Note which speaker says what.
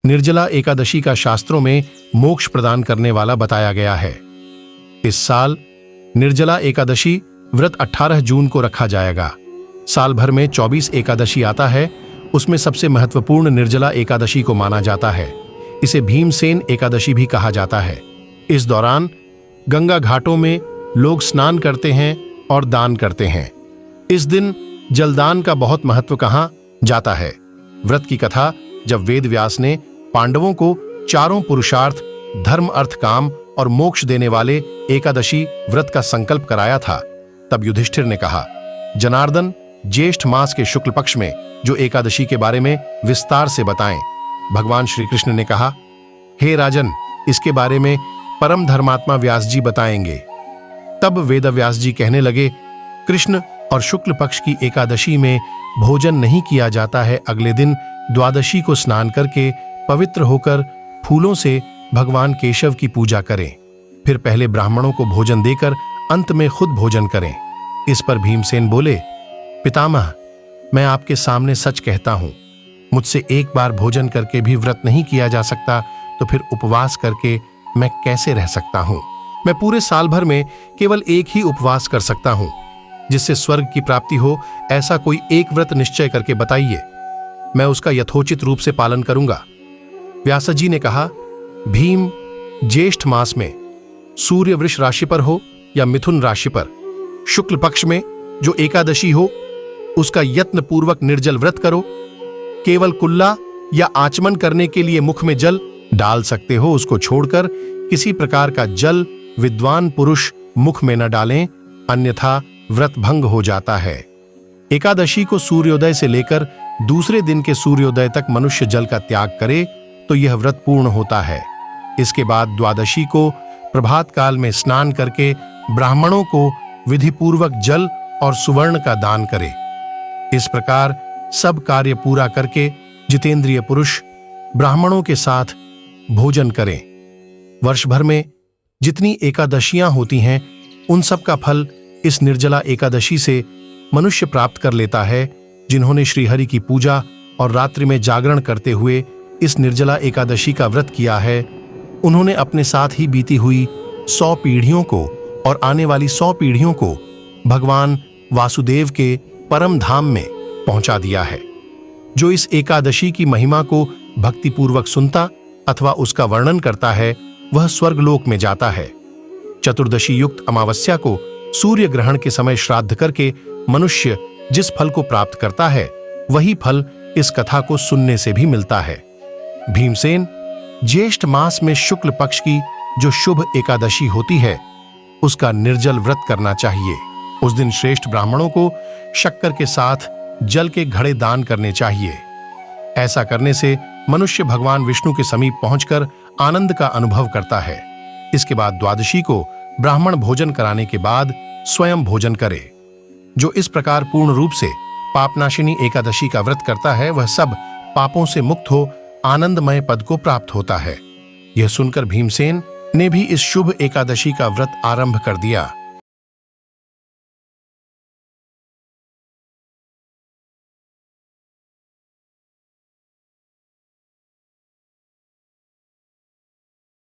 Speaker 1: निर्जला एकादशी का शास्त्रों में मोक्ष प्रदान करने वाला बताया गया है। इस साल निर्जला एकादशी व्रत 18 जून को रखा जाएगा। साल भर में 24 एकादशी आता है, उसमें सबसे महत्वपूर्ण निर्जला एकादशी को माना जाता है। इसे भीमसेन एकादशी भी कहा जाता है। इस दौरान गंगा घाटों में लोग स्नान करते हैं और दान करते हैं। इस दिन जलदान का बहुत महत्व कहा जाता है। व्रत की कथा जब वेद व्यास ने पांडवों को चारों पुरुषार्थ धर्म अर्थ काम और मोक्ष देने वाले एकादशी व्रत का संकल्प कराया था, तब युधिष्ठिर ने कहा, जनार्दन, ज्येष्ठ मास के शुक्ल पक्ष में जो एकादशी के बारे में विस्तार से बताएं। भगवान श्री कृष्ण ने कहा, हे राजन, इसके बारे में परम धर्मात्मा व्यास जी बताएंगे। तब वेदव्यास जी कहने लगे, कृष्ण और शुक्ल पक्ष की एकादशी में भोजन नहीं किया जाता है। अगले दिन द्वादशी को स्नान करके पवित्र होकर फूलों से भगवान केशव की पूजा करें, फिर पहले ब्राह्मणों को भोजन देकर अंत में खुद भोजन करें। इस पर भीमसेन बोले, पितामह, मैं आपके सामने सच कहता हूं, मुझसे एक बार भोजन करके भी व्रत नहीं किया जा सकता, तो फिर उपवास करके मैं कैसे रह सकता हूं? मैं पूरे साल भर में केवल एक ही उपवास कर सकता हूं, जिससे स्वर्ग की प्राप्ति हो। ऐसा कोई एक व्रत निश्चय करके बताइए, मैं उसका यथोचित रूप से पालन करूंगा। व्यास जी ने कहा, भीम, ज्येष्ठ मास में सूर्य वृष राशि पर हो या मिथुन राशि पर शुक्ल पक्ष में जो एकादशी हो, उसका यत्न पूर्वक निर्जल व्रत करो। केवल कुल्ला या आचमन करने के लिए मुख में जल डाल सकते हो, उसको छोड़कर किसी प्रकार का जल विद्वान पुरुष मुख में न डालें, अन्यथा व्रत भंग हो जाता है। एकादशी को सूर्योदय से लेकर दूसरे दिन के सूर्योदय तक मनुष्य जल का त्याग करे तो यह व्रत पूर्ण होता है। इसके बाद द्वादशी को प्रभात काल में स्नान करके ब्राह्मणों को विधिपूर्वक जल और सुवर्ण का दान करे। इस प्रकार सब कार्य पूरा करके जितेंद्रिय पुरुष ब्राह्मणों के साथ भोजन करें। वर्ष भर में जितनी एकादशियां होती हैं, उन सब का फल इस निर्जला एकादशी से मनुष्य प्राप्त कर लेता है। जिन्होंने श्रीहरि की पूजा और रात्रि में जागरण करते हुए इस निर्जला एकादशी का व्रत किया है, उन्होंने अपने साथ ही बीती हुई 100 पीढ़ियों को और आने वाली 100 पीढ़ियों को भगवान वासुदेव के परम धाम में पहुंचा दिया है। जो इस एकादशी की महिमा को भक्तिपूर्वक सुनता अथवा उसका वर्णन करता है, वह स्वर्गलोक में जाता है। चतुर्दशी युक्त अमावस्या को सूर्य ग्रहण के समय श्राद्ध करके मनुष्य जिस फल को प्राप्त करता है, वही फल इस कथा को सुनने से भी मिलता है। भीमसेन, ज्येष्ठ मास में शुक्ल पक्ष की जो शुभ एकादशी होती है, उसका निर्जल व्रत करना चाहिए। उस दिन श्रेष्ठ ब्राह्मणों को शक्कर के साथ जल के घड़े दान करने चाहिए। ऐसा करने से मनुष्य भगवान विष्णु के समीप पहुंचकर आनंद का अनुभव करता है। इसके बाद द्वादशी को ब्राह्मण भोजन कराने के बाद स्वयं भोजन करे। जो इस प्रकार पूर्ण रूप से पापनाशिनी एकादशी का व्रत करता है, वह सब पापों से मुक्त हो आनंदमय पद को प्राप्त होता है। यह सुनकर भीमसेन ने भी इस शुभ एकादशी का व्रत आरंभ कर दिया।